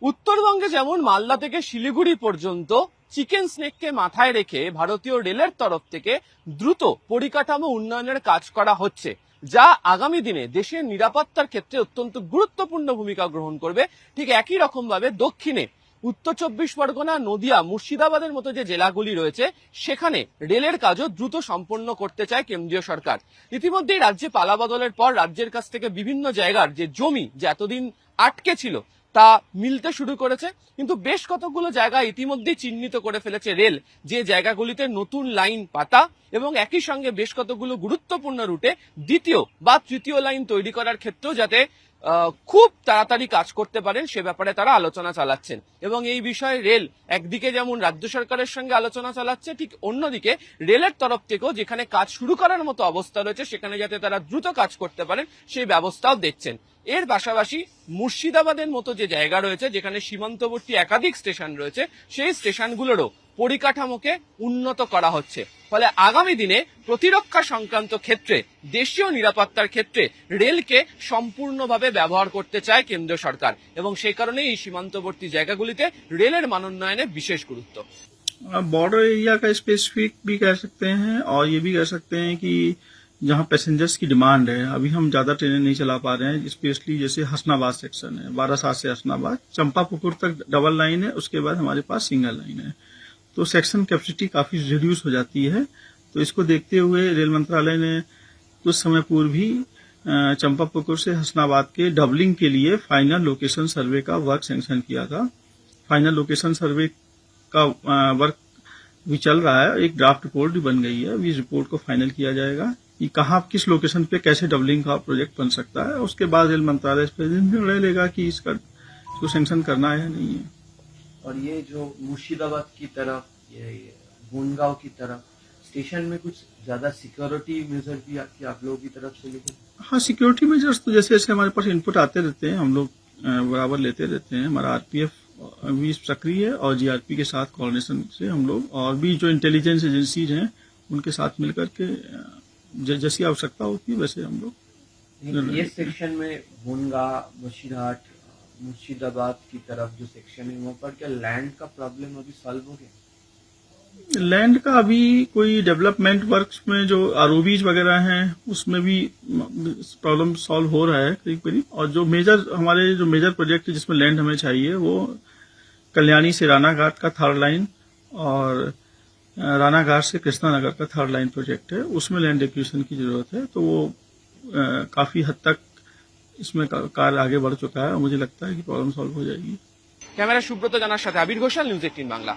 উত্তরবঙ্গে যেমন মালদা থেকে শিলিগুড়ি পর্যন্ত চিকেন স্নেককে মাথায় রেখে ভারতীয় রেলের তরফ থেকে দ্রুত পরিকাঠামো উন্নয়নের কাজ করা হচ্ছে, যা আগামী দিনে দেশের নিরাপত্তার ক্ষেত্রে অত্যন্ত গুরুত্বপূর্ণ ভূমিকা গ্রহণ করবে। ঠিক একই রকম ভাবে দক্ষিণে উত্তর চব্বিশ পরগনা, নদিয়া, মুর্শিদাবাদের মতো যে জেলাগুলি রয়েছে সেখানে রেলের কাজও দ্রুত সম্পন্ন করতে চায় কেন্দ্রীয় সরকার। ইতিমধ্যেই রাজ্যে পালাবদলের পর রাজ্যের কাছ থেকে বিভিন্ন জায়গার যে জমি যে এতদিন আটকে ছিল তা মিলতে শুরু করেছে, কিন্তু বেশ কতগুলো জায়গা ইতিমধ্যেই চিহ্নিত করে ফেলেছে রেল, যে জায়গাগুলিতে নতুন লাইন পাতা এবং একই সঙ্গে বেশ কতগুলো গুরুত্বপূর্ণ রুটে দ্বিতীয় বা তৃতীয় লাইন তৈরি করার ক্ষেত্রেও যাতে খুব তাড়াতাড়ি কাজ করতে পারেন সে ব্যাপারে তারা আলোচনা চালাচ্ছেন। এবং এই বিষয়ে রেল একদিকে যেমন রাজ্য সরকারের সঙ্গে আলোচনা চালাচ্ছে, ঠিক অন্যদিকে রেলের তরফ থেকেও যেখানে কাজ শুরু করার মতো অবস্থা রয়েছে সেখানে যাতে তারা দ্রুত কাজ করতে পারেন সেই ব্যবস্থাও দেখছেন। এর পাশাপাশি মুর্শিদাবাদের মতো যে জায়গা রয়েছে যেখানে সীমান্তবর্তী একাধিক স্টেশন রয়েছে সেই স্টেশনগুলোরও পরিকাঠামোকে উন্নত করা হচ্ছে। ফলে আগামী দিনে প্রতিরক্ষা সংক্রান্ত ক্ষেত্রে, দেশীয় নিরাপত্তার ক্ষেত্রে রেলকে সম্পূর্ণভাবে ব্যবহার করতে চায় কেন্দ্র সরকার এবং সেই কারণে এই সীমান্তবর্তী জায়গাগুলিতে রেলের মানোন্নয়নে বিশেষ গুরুত্ব। बॉर्डर एरिया का स्पेसिफिक भी कह सकते हैं और ये भी कह सकते हैं कि जहाँ पैसेंजर्स की डिमांड है, अभी हम ज्यादा ट्रेनें नहीं चला पा रहे हैं, स्पेशली जैसे हसनाबाद सेक्शन है, 12/7 से हसनाबाद, चंपापुकुर तक डबल लाइन है, उसके बाद हमारे पास सिंगल लाइन है, तो सेक्शन कैपेसिटी काफी रिड्यूस हो जाती है। तो इसको देखते हुए रेल मंत्रालय ने कुछ समय पूर्व ही चंपापुकुर से हसनाबाद के डबलिंग के लिए फाइनल लोकेशन सर्वे का वर्क सैंक्शन किया था। फाइनल लोकेशन सर्वे का वर्क भी चल रहा है, एक ड्राफ्ट रिपोर्ट भी बन गई है। अभी इस रिपोर्ट को फाइनल किया जाएगा कि कहाँ किस लोकेशन पे कैसे डबलिंग का प्रोजेक्ट बन सकता है। उसके बाद रेल मंत्रालय इस पर निर्णय लेगा कि इसको सैंक्शन करना है या नहीं है। और ये जो मुर्शिदाबाद की तरफ, ये बोनगांव की तरफ स्टेशन में कुछ ज्यादा सिक्योरिटी मेजर भी आप लोगों की तरफ से लेते? हाँ, सिक्योरिटी मेजर्स तो जैसे जैसे हमारे पास इनपुट आते रहते हैं हम लोग बराबर लेते रहते हैं। हमारा आरपीएफ भी सक्रिय है और जीआरपी के साथ कोऑर्डिनेशन से हम लोग और भी जो इंटेलिजेंस एजेंसीज हैं उनके साथ मिलकर के जैसी आवश्यकता होती है वैसे हम लोग। ये सेक्शन में बोनगा, बशीरहाट, मुर्शिदाबाद की तरफ जो सेक्शन है वहाँ पर क्या लैंड का प्रॉब्लम अभी सॉल्व हो गया? लैंड का अभी कोई डेवलपमेंट वर्क्स में जो आरओबीज वगैरह हैं उसमें भी प्रॉब्लम सॉल्व हो रहा है करीब करीब। और जो मेजर प्रोजेक्ट जिसमें लैंड हमें चाहिए वो कल्याणी से रानाघाट का 3rd लाइन और रानाघाट से कृष्णा नगर का 3rd लाइन प्रोजेक्ट है, उसमें लैंड एक्विजिशन की जरूरत है। तो वो काफी हद तक इसमें कार्य आगे बढ़ चुका है और मुझे लगता है कि प्रॉब्लम सॉल्व हो जाएगी। ক্যামেরা সুব্রত জানার সাথে আবির ঘোষাল, নিউজ 18 বাংলা।